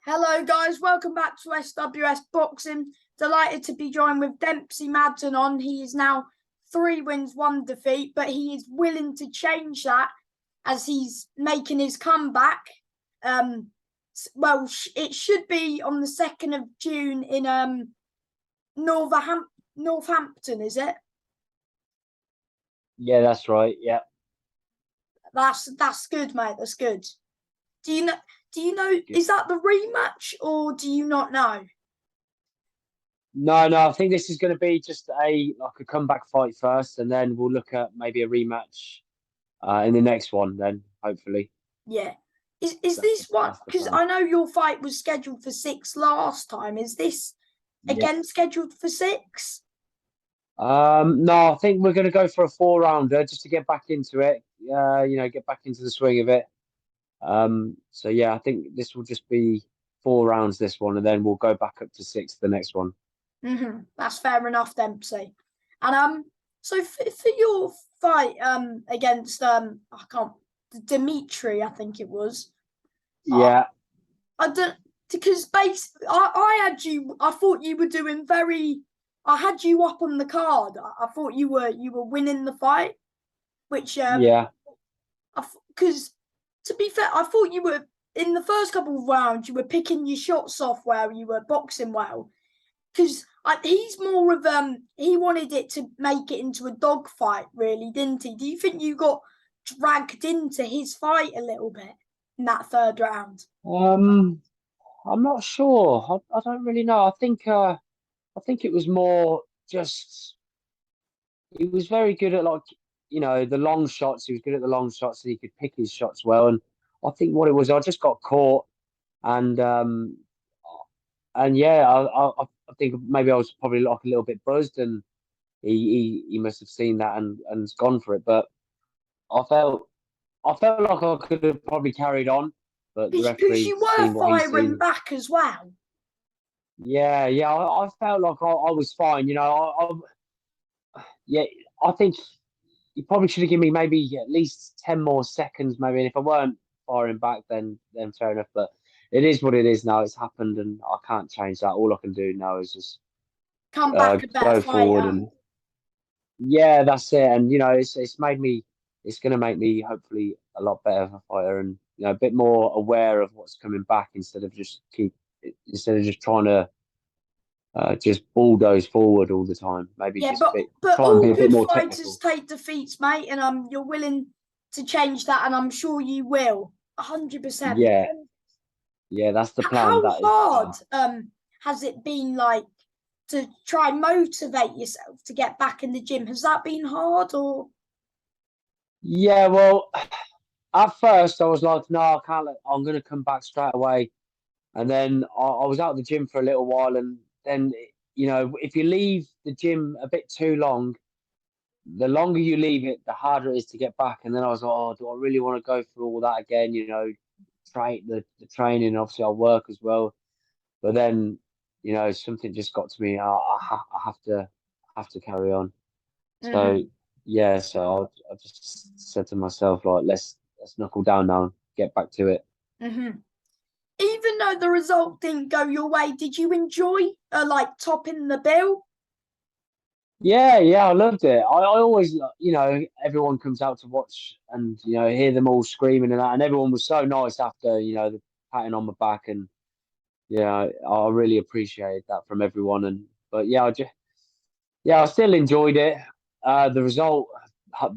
Hello, guys. Welcome back to SWS Boxing. Delighted to be joined with Dempsey Madden on. He is now 3 wins, 1 defeat, but he is willing to change that as he's making his comeback. It should be on the 2nd of June in Northampton, is it? Yeah, that's right. Yeah. That's good, mate. That's good. Do you know, is that the rematch or do you not know? No, I think this is going to be just a comeback fight first, and then we'll look at maybe a rematch in the next one. Then hopefully, Yeah. Is this one? that's the Because plan. I know your fight was scheduled for 6 last time. Is this Yeah. again scheduled for 6? No, I think we're going to go for a 4-rounder just to get back into it. Get back into the swing of it. So yeah, I think this will just be 4 rounds this one, and then we'll go back up to 6 the next one. That's fair enough, Dempsey. And so for your fight against I can't Dimitri, I think it was. Yeah. I don't because basically I had you. I thought you were doing very. I had you up on the card. I thought you were winning the fight, which Yeah. because to be fair, I thought you were in the first couple of rounds. You were picking your shots off well. You were boxing well. Because he's more of he wanted it to make it into a dog fight, really, didn't he? Do you think you got dragged into his fight a little bit in that 3rd round? I'm not sure. I don't really know. I think it was more just he was very good at the long shots. He was good at the long shots and he could pick his shots well. And I think what it was, I just got caught and yeah, I think maybe I was probably like a little bit buzzed and he must have seen that and gone for it. But I felt like I could have probably carried on, but the Because referee you were seen what he firing seen. back as well. Yeah, I felt like I was fine. Yeah, I think you probably should have given me maybe at least 10 more seconds, maybe. And if I weren't firing back, then fair enough. But it is what it is now. It's happened, and I can't change that. All I can do now is just Come back a better go forward, fighter. and yeah, that's it. And it's made me. It's going to make me hopefully a lot better of a fighter, and a bit more aware of what's coming back instead of just trying to just bulldoze forward all the time. Maybe Yeah, just but try and be all a bit good more fighters technical. take defeats, mate, and you're willing to change that, and I'm sure you will, 100%. Yeah, yeah, that's the plan. How That is the hard plan. has it been, like, to try and motivate yourself to get back in the gym? Has that been hard or? Yeah, well, at first I was like, no, I can't. I'm going to come back straight away. And then I was out of the gym for a little while, and then if you leave the gym a bit too long, the longer you leave it, the harder it is to get back. And then I was like, oh, do I really want to go through all that again? The training. Obviously, I work as well, but then something just got to me. I have to carry on. So Mm-hmm. yeah, so I just said to myself like, let's knuckle down now, get back to it. Mm-hmm. Even though the result didn't go your way, did you enjoy like topping the bill? Yeah, I loved it. I always, everyone comes out to watch and hear them all screaming and that, and everyone was so nice after the patting on my back, and yeah, I really appreciated that from everyone. And but yeah, I still enjoyed it. The result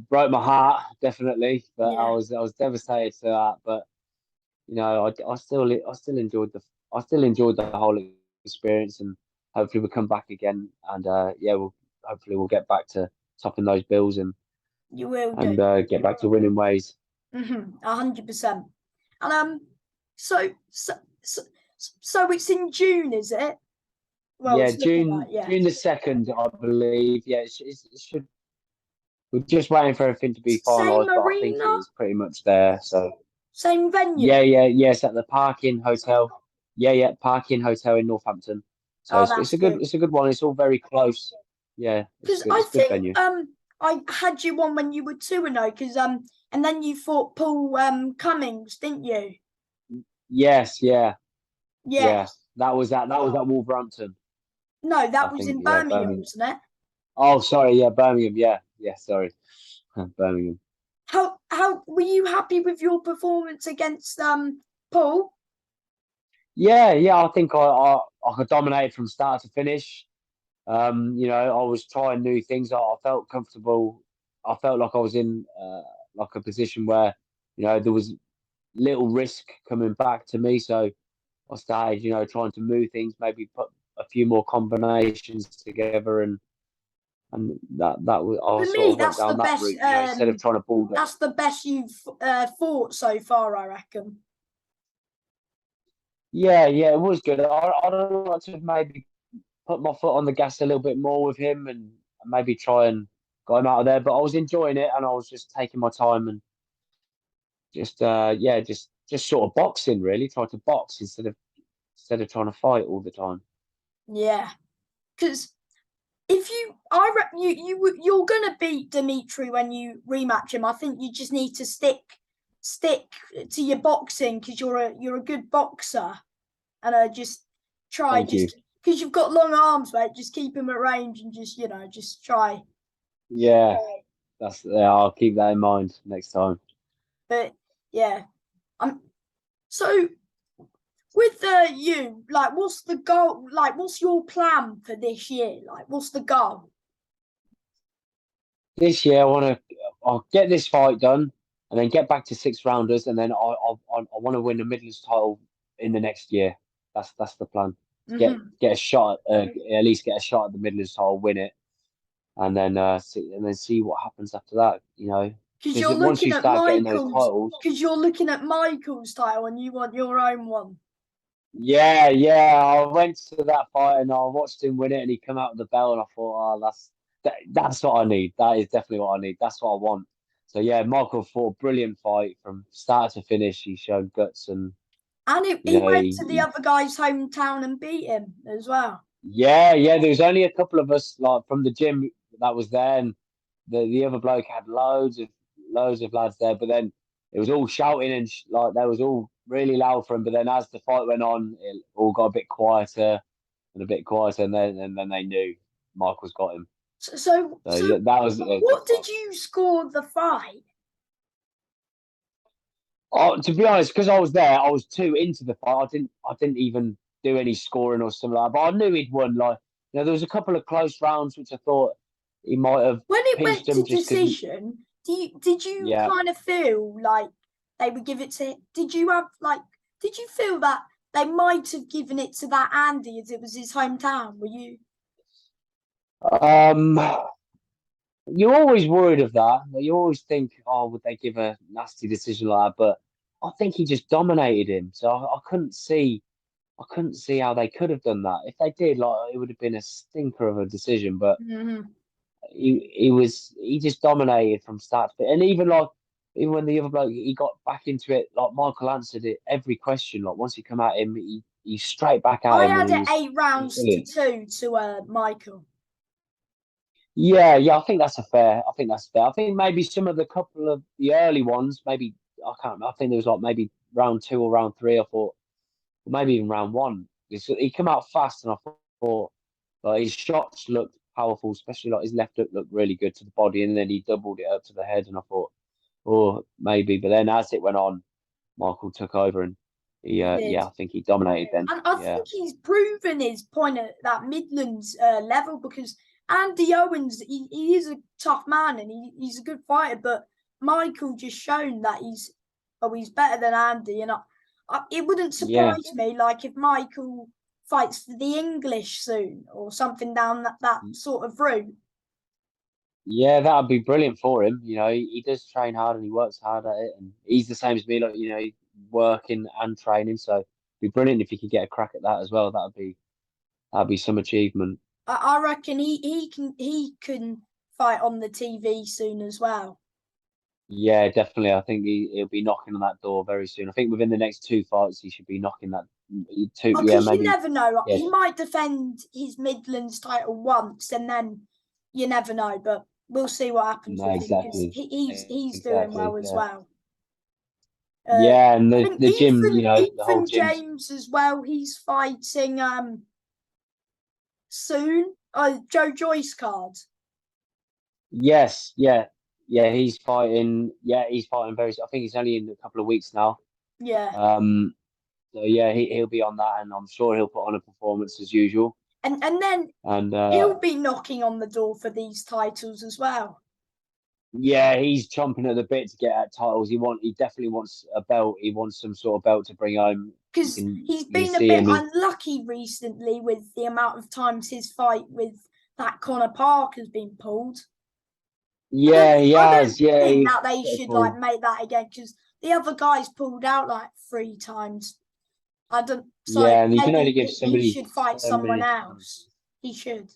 broke my heart definitely, but I Yeah. was I was devastated for that. But I still enjoyed the whole experience, and hopefully we'll come back again, and yeah, we'll get back to topping those bills You will do. and get back to winning ways. 100%. And so, so so so it's in June, is it? Well, Yeah, it's looking like, yeah. June the 2nd, I believe. Yeah, it should. We're just waiting for everything to be Same finalised, but I think it arena, is pretty much there. So same venue. yes, at the Parkin Hotel. Yeah, Parkin Hotel in Northampton. So Oh, it's that's a good good. one. It's all very close. Yeah, it's Because good. I It's a good think venue. I had you on when you were 2-0, because and then you fought Paul Cummings, didn't you? Yes, yeah. Yeah, Yes. that was that. That was at Wolverhampton, No, I that was think. in Yeah, Birmingham, Birmingham. wasn't it? Oh, sorry. Yeah, Birmingham. Yeah, yeah. Sorry, Birmingham. How were you happy with your performance against Paul? Yeah, yeah. I think I could dominate from start to finish. I was trying new things. I felt comfortable. I felt like I was in like a position where there was little risk coming back to me. So I started, trying to move things, maybe put a few more combinations together, and that was For I sort me, of went that's the down that best. route, instead of trying to ball it. That's the best you've fought so far, I reckon. Yeah, yeah, it was good. I'd like to maybe put my foot on the gas a little bit more with him and maybe try and got him out of there. But I was enjoying it and I was just taking my time and just sort of boxing really, trying to box instead of trying to fight all the time. Yeah, because if you, you're gonna beat Dimitri when you rematch him. I think you just need to stick to your boxing because you're a good boxer, and just try Thank you. just because you've got long arms, mate. Just keep him at range and just try. Yeah, I'll keep that in mind next time. But yeah, I'm so with you. Like, what's the goal? Like, what's your plan for this year? Like, what's the goal? This year I'll get this fight done and then get back to six rounders and then I want to win the Midlands title in the next year. That's the plan. Mm-hmm. Get a shot, at least get a shot at the Midlands title, win it, and then see what happens after that. Because Because you're once looking you at start getting those Michael's. titles, Because you're looking at Michael's title, and you want your own one. yeah, yeah. I went to that fight and I watched him win it, and he come out with the bell, and I thought, oh, that's what I need. That is definitely what I need. That's what I want. So yeah, Michael fought a brilliant fight from start to finish. He showed guts, and And you he know, went to the other guy's hometown and beat him as well. yeah, yeah. There was only a couple of us like from the gym that was there, and the other bloke had loads of lads there. But then it was all shouting and like they was all really loud for him. But then as the fight went on, it all got a bit quieter and a bit quieter, and then they knew Michael's got him. So So yeah, that was a good what fight. did you score the fight? Oh, to be honest, because I was there, I was too into the fight. I didn't even do any scoring or something like that. But I knew he'd won. Like, there was a couple of close rounds which I thought he might have When it pinched went to him just because he. decision, did you Yeah. kind of feel like they would give it to? Did you feel that they might have given it to that Andy as it was his hometown? Were you? Um, you're always worried of that. You always think, oh, would they give a nasty decision like that? But I think he just dominated him. So I couldn't see how they could have done that. If they did, like, it would have been a stinker of a decision. But Mm-hmm. he just dominated from start to finish. And even when the other bloke he got back into it, like Michael answered it every question. Like once he come at him, he straight back at I him, and had he it was 8 rounds to brilliant. 2 to Michael. Yeah, yeah, I think that's a fair. I think that's fair. I think maybe some of the couple of the early ones, maybe I can't remember. I think there was like maybe round two or round three. I thought, or maybe even round one. He came out fast, and I thought like his shots looked powerful, especially like his left hook looked really good to the body, and then he doubled it up to the head, and I thought, oh, maybe. But then as it went on, Michael took over, and He did. yeah, I think he dominated then. And I Yeah, think he's proven his point at that Midlands level because Andy Owens, he is a tough man and he's a good fighter, but Michael just shown that he's better than Andy. And it wouldn't yeah, surprise me like if Michael fights for the English soon or something down that sort of route. yeah. That'd be brilliant for him. He does train hard and he works hard at it, and he's the same as me. Like, he's working and training, so it'd be brilliant if he could get a crack at that as well. That'd be some achievement. I reckon he can fight on the TV soon as well. Yeah, definitely. I think he'll be knocking on that door very soon. I think within the next two fights, he should be knocking that two. Yeah, Because you maybe. never know. Yes. He might defend his Midlands title once, and then you never know. But we'll see what happens No, with him because exactly. he's doing well Exactly. as Yeah. well. Yeah, and I the think the gym, the whole Ethan gym's. James as well. He's fighting soon. Joe Joyce card. Yes, yeah, he's fighting. Yeah, he's fighting very. I think he's only in a couple of weeks now. Yeah, Um, so yeah, he'll be on that, and I'm sure he'll put on a performance as usual. and then And he'll be knocking on the door for these titles as well. yeah, he's chomping at the bit to get at titles. He definitely wants a belt. He wants some sort of belt to bring home. Because he's You can been a see bit him. unlucky recently with the amount of times his fight with that Connor Park has been pulled. Yeah, he I has. don't Yeah, think he that they got a should call. like make that again because the other guys pulled out like 3 times. I don't. So Yeah, and you can only maybe give he somebody should fight so someone many times. else. He should.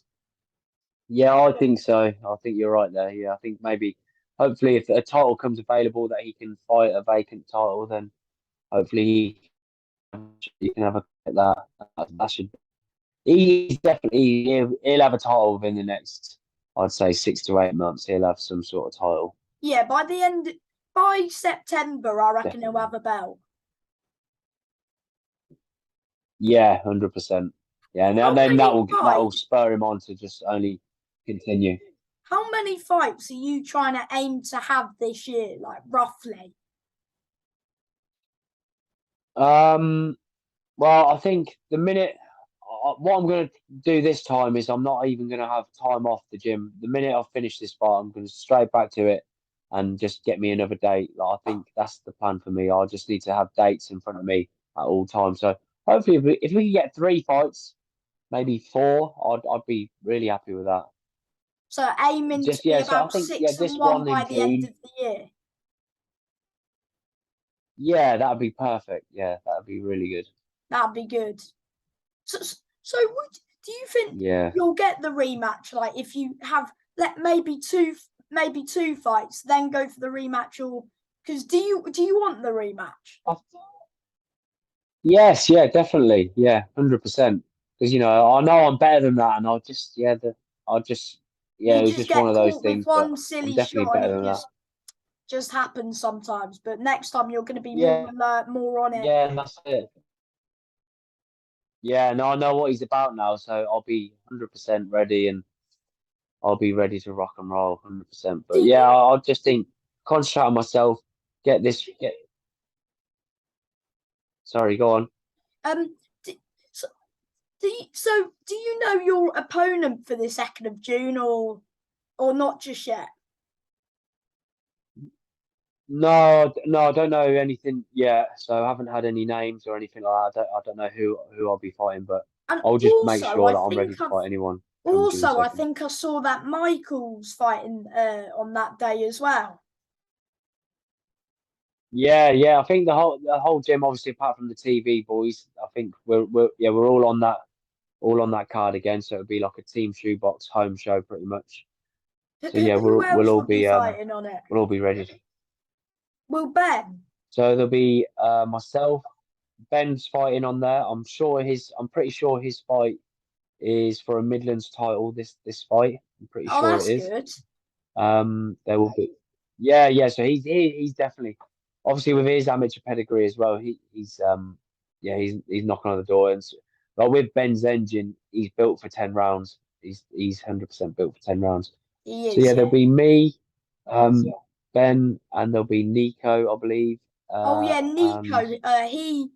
Yeah, I think so. I think you're right there. Yeah, I think maybe, hopefully, if a title comes available that he can fight a vacant title, then hopefully he can have a at that. That should. He's definitely he'll have a title within the next, I'd say, 6 to 8 months. He'll have some sort of title. Yeah, by September, I reckon he'll Definitely. have a belt. Yeah, 100%. Yeah, How and then many that will fights? spur him on to just only continue. How many fights are you trying to aim to have this year, like roughly? Um, well, I think the minute what I'm going to do this time is I'm not even going to have time off the gym. The minute I finish this fight, I'm going to straight back to it and just get me another date. Like, I think that's the plan for me. I just need to have dates in front of me at all times. So hopefully, if we can get 3 fights, maybe 4, I'd be really happy with that. So aiming to Just be yeah. So I about think yeah, six and this one one by in the end June. of the year. Yeah, that'd be perfect. Yeah, that'd be really good. That'd be good. So do you think Yeah. you'll get the rematch? Like if you have let maybe two fights, then go for the rematch, or because do you want the rematch? Yes, yeah, definitely. Yeah, 100%. Because I know I'm better than that, and I'll just yeah, You it was just just one get of those caught with things. But one I'm silly definitely shot, and better it than that. just happens sometimes. But next time you're going to be more Yeah, alert, more on it. yeah, and that's it. Yeah, no, I know what he's about now, so I'll be 100% ready, and I'll be ready to rock and roll 100%. Do But yeah, you I'll just think concentrate on myself. Get this. Get Sorry, go on. um do, so, do you know your opponent for the 2nd of June or not just yet? No, no, I don't know anything yet, so I haven't had any names or anything like that. I don't know who I'll be fighting, but And I'll just make also, sure I that I'm ready think to I've fight anyone come June also I 2nd. think I saw that Michael's fighting on that day as well. Yeah, yeah. I think the whole gym, obviously, apart from the TV boys, I think we're all on that card again. So it'll be like a team shoebox home show, pretty much. So yeah, Who we'll we'll else all will be be fighting on it? we'll all be ready. Will Ben? So there'll be myself, Ben's fighting on there. I'm pretty sure his fight is for a Midlands title. This fight, I'm pretty Oh, sure it that's is. good. There will be, yeah, yeah. So he's definitely, obviously with his amateur pedigree as well. Yeah, he's knocking on the door. And like with Ben's engine, he's built for 10 rounds. He's 100% built for 10 rounds. He So is, yeah, yeah. there'll be me, um, Ben, and there'll be Nico, I believe. Oh yeah, And Nico.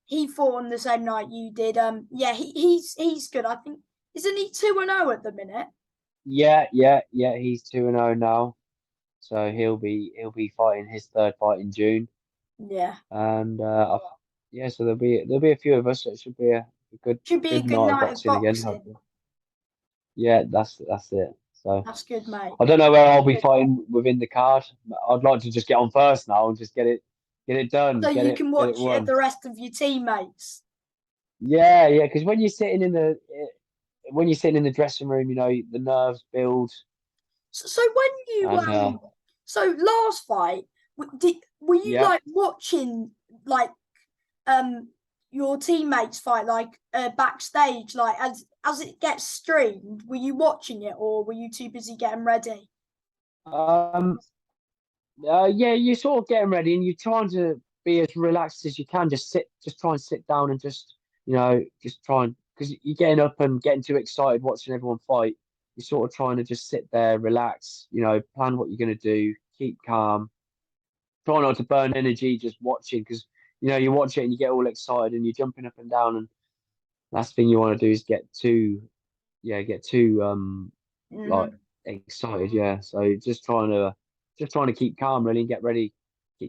He fought on the same night you did. Yeah, he's good. I think isn't he 2-0 at the minute? yeah, yeah, yeah. He's 2-0 now. So he'll be fighting his third fight in June. Yeah, And yeah, so there'll be a few of us. So it should be a good should be a good good night of night of boxing again. boxing. Hopefully. Yeah, that's it. So That's good, mate. I don't know where I'll be fighting within the card. I'd like to just get on first now and just get it done, So get you it can get it watch won. the rest of your teammates. Yeah, yeah. Because when you're sitting in the dressing room, the nerves build, So when you and so last fight, were you yeah. like watching like um your teammates fight like backstage like as it gets streamed? Were you watching it or were you too busy getting ready? Yeah, you're sort of getting ready, and you're trying to. be as relaxed as you can. Just try and sit down and just just try and because you're getting up and getting too excited watching everyone fight. You're sort of trying to just sit there, relax. Plan what you're going to do, keep calm, try not to burn energy just watching because you watch it and you get all excited and you're jumping up and down and last thing you want to do is get too like Mhm. excited. Yeah, so just trying to keep calm really and get ready,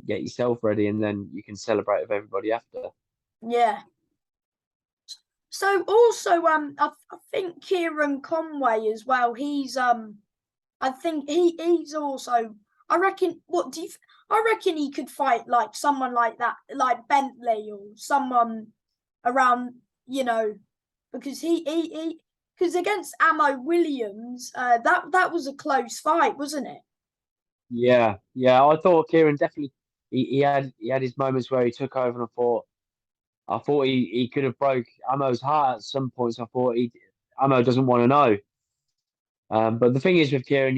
get yourself ready, and then you can celebrate with everybody after. Yeah. So also, I think Kieran Conway as well. I think he's also. I reckon. What do you? I reckon he could fight like someone like that, like Bentley or someone around. Because because against Ammo Williams, that was a close fight, wasn't it? Yeah, yeah. I thought Kieran definitely he had his moments where he took over, and I thought he could have broke Amo's heart at some points. I thought Amo doesn't want to know. But the thing is with Kieran,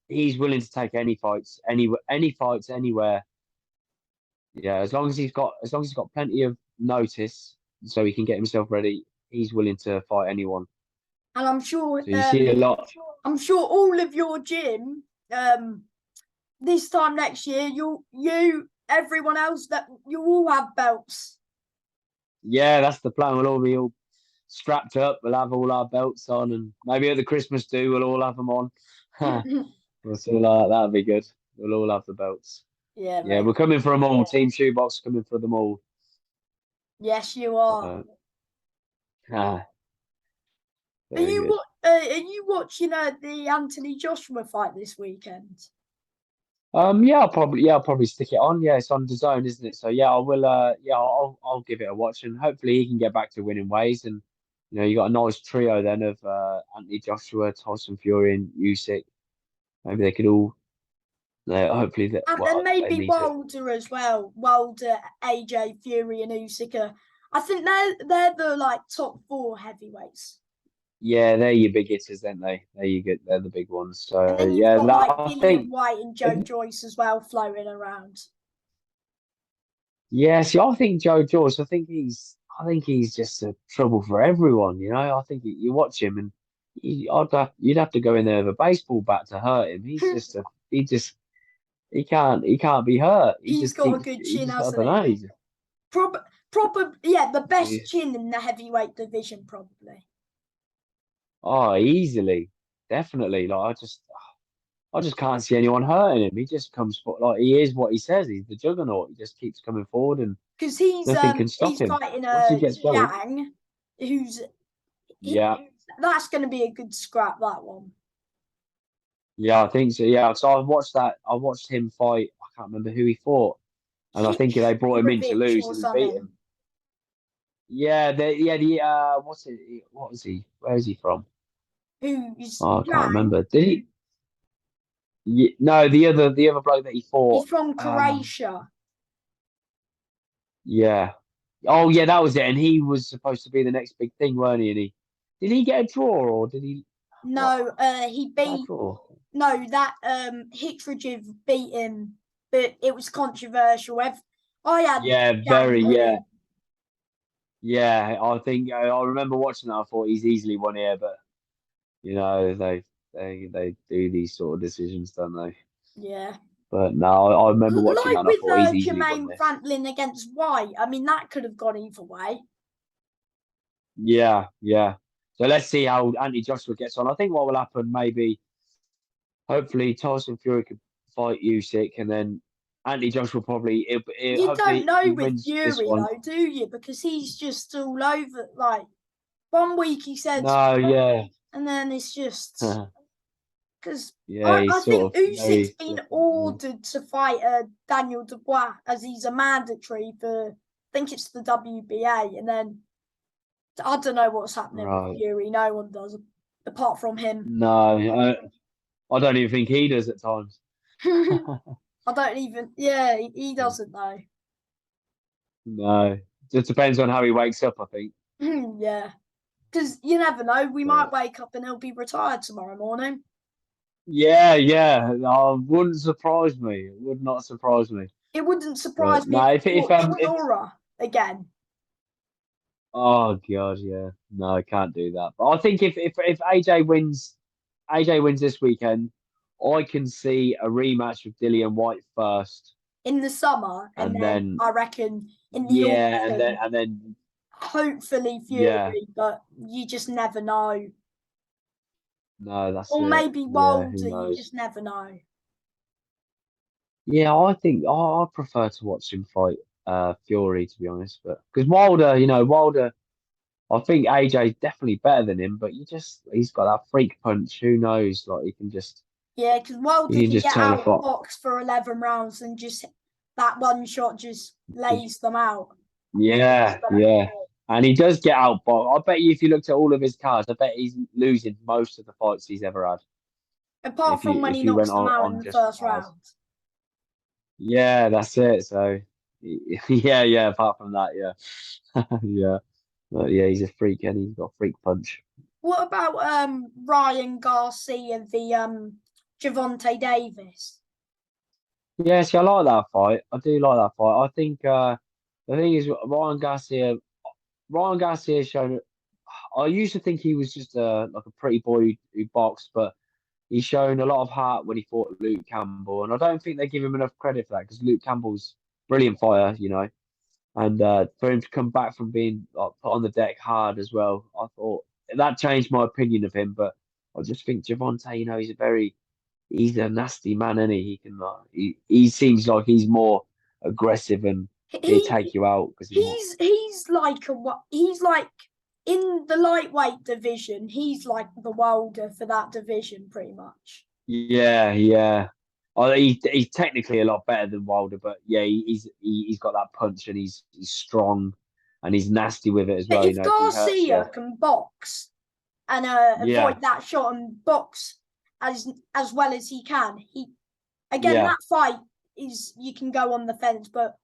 he's willing to take any fights anywhere. Yeah, as long as he's got plenty of notice, so he can get himself ready. He's willing to fight anyone. And So you see a lot. I'm sure all of your gym, this time next year, everyone else that you all have belts. Yeah, that's the plan. We'll all be all strapped up. We'll have all our belts on, and maybe at the Christmas do, we'll all have them on. We'll see like that'll be good. We'll all have the belts. Yeah, Yeah, mate. we're coming for them all. Team Shoebox coming for them all. Yes, you are. Uh, ah, Are very you good. what? Are you watching the Anthony Joshua fight this weekend? I'll probably stick it on. Yeah, it's on the zone, isn't it? So yeah, I will. Yeah, I'll give it a watch, and hopefully he can get back to winning ways. And you got a nice trio then of Anthony Joshua, Tyson Fury, and Usyk. Maybe they could all. Hopefully that. And Well, they maybe need to. Wilder as well. Wilder, AJ, Fury, and Usyk. I think they're the like top four heavyweights. Yeah, they're your big hitters, aren't they? They're the big ones. And So then you've yeah, got that like I Dillian think. White and Joe Joyce as well floating around. Yeah, see, I think Joe Joyce. I think he's just a trouble for everyone. I think you watch him and you'd have to go in there with a baseball bat to hurt him. He's just a he just he can't be hurt. He He's just got a keeps good he chin, just I hasn't don't know. he? Proper, yeah, the best He- chin in the heavyweight division, probably. oh, easily, definitely. Like I just can't see anyone hurting him. He just comes like he is what he says. He's the juggernaut. He just keeps coming forward and Because nothing can stop he's him. fighting Once he gets going, Zhang, who's he, yeah. that's going to be a good scrap. That one. Yeah, I think so. Yeah, so I watched that. I watched him fight. I can't remember who he fought, and I think they brought him in to Hirovic lose, or and he beat something. him. Yeah, the what's it? What was he? Where is he from? Who's Oh, I can't Zhang? remember. Did he? No, the other bloke that he He's fought. from Um, Croatia. yeah. Oh, yeah, that was it. And he was supposed to be the next big thing, weren't he? And did he get a draw or did he? What No, he was that beat draw? no that Hitrojiv beat him, but it was controversial. I had Yeah, Zhang very. Yeah, winning yeah. I think I remember watching that. I thought he's easily won here, but. They do these sort of decisions, don't they? yeah. But no, I remember watching that Like and I with thought he's easily won Jermaine this. Franklin against White, I mean that could have gone either way. Yeah, yeah. So let's see how Anthony Joshua gets on. I think what will happen, maybe, hopefully, Tyson Fury could fight Usyk, and then Anthony Joshua probably, You don't hopefully, if know he with wins this Fury one. though, do you? Because he's just all over. Like 1 week he said, No, yeah, and then it's just because yeah, I he's think sort of Usyk's very been different. Yeah. ordered to fight Daniel Dubois as he's a mandatory for. I think it's the WBA, and then I don't know what's happening with Right. Fury. No one does apart from him. No, I don't even think he does at times. I don't even. Yeah, he doesn't know. No, just depends on how he wakes up, I think. Yeah, because you never know. We might But wake up and he'll be retired tomorrow morning. yeah, yeah, wouldn't surprise me. It would not surprise me. It wouldn't But surprise me if no, he if fought if Chisora again. oh god, yeah, no, I can't do that. But I think if AJ wins this weekend, I can see a rematch with Dillian White first, In the summer, and and then then I reckon in the yeah, autumn, and then hopefully yeah, Fury, but you just never know. no, that's Or it. maybe Yeah, who Wilder, you knows? just never know. Yeah, I think I prefer to watch him fight Fury to be honest, but because Wilder, Wilder. I think AJ's definitely better than him, but he's got that freak punch. Who knows? Like Yeah, because he Wilder can can just get turn a out fight. box for 11 rounds and just that one shot just lays them out. Yeah, yeah. And he does get out, but I bet you if you looked at all of his cards, I bet he's losing most of the fights he's ever had. Apart from when If he you went knocks them out in on the just the first cards. round. Yeah, that's it. So yeah, yeah, apart from that, yeah. Yeah. But yeah, he's a freak and he's got a freak punch. What about Ryan Garcia v Javante Davis? Yeah, see, I like that fight. I do like that fight. I think the thing is Ryan Garcia shown I used to think he was just like a pretty boy who boxed, but he's shown a lot of heart when he fought Luke Campbell, and I don't think they give him enough credit for that because Luke Campbell's a brilliant fighter, and for him to come back from being like, put on the deck hard as well, I thought that changed my opinion of him. But I just think Javante, he's a nasty man, and he can he seems like he's more aggressive and he'll take He you out because he's like in the lightweight division. He's like the Wilder for that division, pretty much. yeah, yeah. Oh, he's technically a lot better than Wilder, but yeah, he's got that punch and he's strong and he's nasty with it as But well. if If he hurts you, Garcia can box and yeah, avoid that shot and box as well as he can, he again yeah, that fight is you can go on the fence, but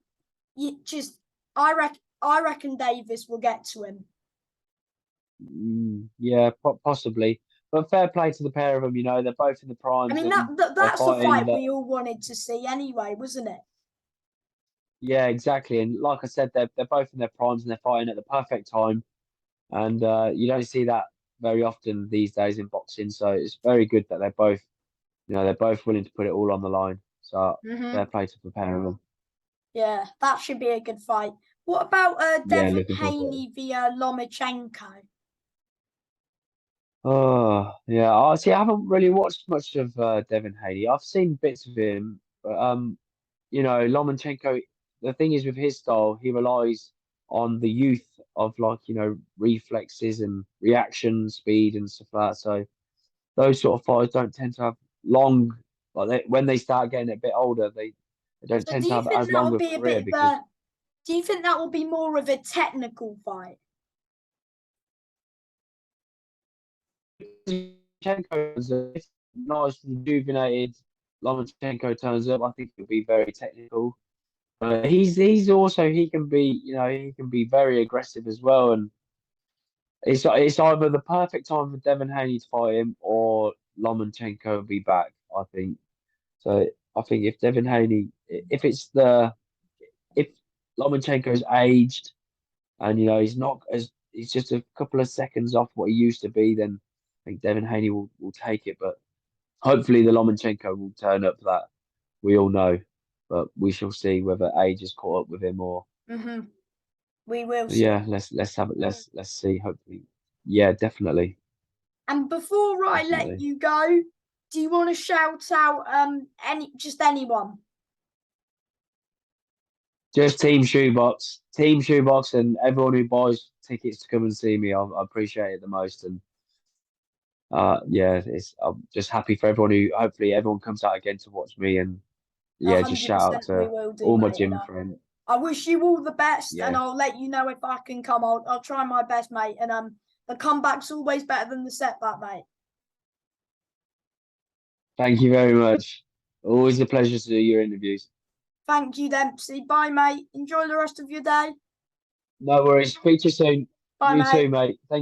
you just I reckon Davis will get to him. yeah, possibly. But fair play to the pair of them. They're both in the I primes mean and they're that's the fighting. fight we all wanted to see anyway, wasn't it? Yeah, exactly. And like I said, they're both in their primes and they're fighting at the perfect time. And you don't see that very often these days in boxing. So it's very good that they're both willing to put it all on the line. So fair Mm-hmm. play to prepare them. Yeah, that should be a good fight. What about Yeah, Devin looking forward to it. Haney via Lomachenko? Oh, yeah. I see. I haven't really watched much of Devin Haney. I've seen bits of him, but Lomachenko. The thing is with his style, he relies on the youth of reflexes and reaction speed and stuff like that. So those sort of fighters don't tend to have long. When they start getting a bit older, they don't So tend to have as that long will a be a career bit of because a? Do you think that will be more of a technical fight? if nice rejuvenated Lomachenko turns up, I think it'll be very technical. But he's also he can be very aggressive as well, and it's either the perfect time for Devin Haney to fight him or Lomachenko will be back. I think so. I think if Devin Haney, if Lomachenko's aged and he's not as he's just a couple of seconds off what he used to be, then I think Devin Haney will take it. But hopefully the Lomachenko will turn up that we all know. But we shall see whether age has caught up with him or Mm-hmm. We will see. yeah, let's have it. Let's see. Hopefully, yeah, definitely, And before I let definitely. you go, do you want to shout out anyone? Just Team Shoebox, and everyone who buys tickets to come and see me. I appreciate it the most, and yeah, I'm just happy for everyone who hopefully everyone comes out again to watch me, and yeah, just shout out 100% we to will do, all my mate. gym friends. I wish you all the best, and Yeah, I'll let you know if I can come. I'll try my best, mate. And the comeback's always better than the setback, mate. thank you very much. Always a pleasure to do your interviews. Thank you, Dempsey. Bye, mate. Enjoy the rest of your day. No worries. Speak to you soon. Bye, You too, mate. mate. Thank